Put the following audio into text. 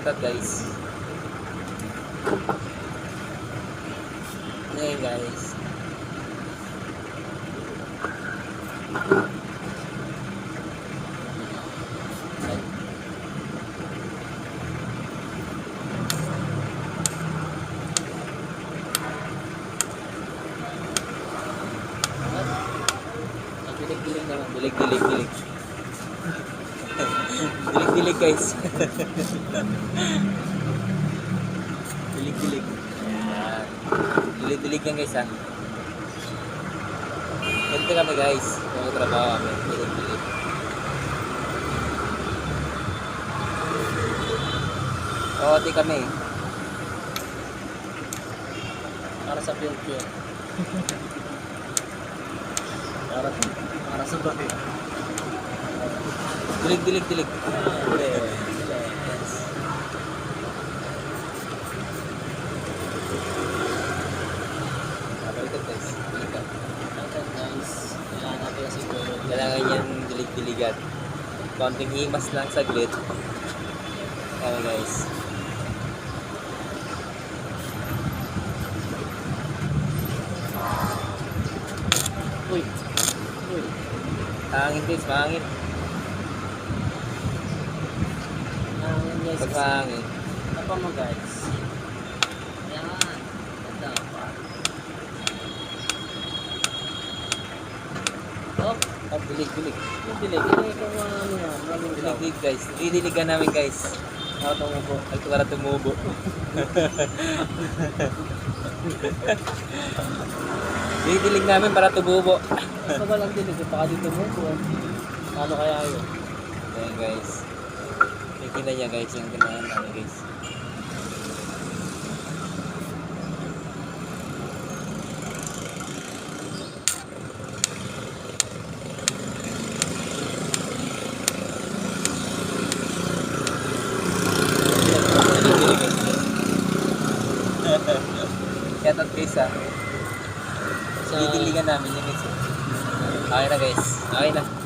out guys. Ngayon guys. Dilig-dilig naman. Dilig. Dilig guys. Dilig. Ayan. Dilig lang guys ha. Ganito kami guys. Kung trabaho kami. Dilig. Oo, di kami. Para sa future. Para sa bahay. Dilig. Yes. Baliktad guys. Baliktad. Okay guys. Kailangan natin kasi tulog. Kailangan yan dilig-diligan. Konting himas lang saglit. Okay guys. Uy. Mahangin guys, mahangin. Guys. Pag mahangin. Apa mo guys? Yan. Ganda pa. Oh. Dilig. Dilig. Dilig ko ano yan. Maraming daw. Dilig guys. Didiligan namin guys. Tumubo. Para tumubo. Didilig namin para tumubo. Ito ba lang dilig? Baka di tumubo. Ano kaya yun? Ayan guys. Nakikita niya guys yung ganahan namin guys. Shout out guys ha. Didiligan namin yung guys. Okay na guys. Okay na.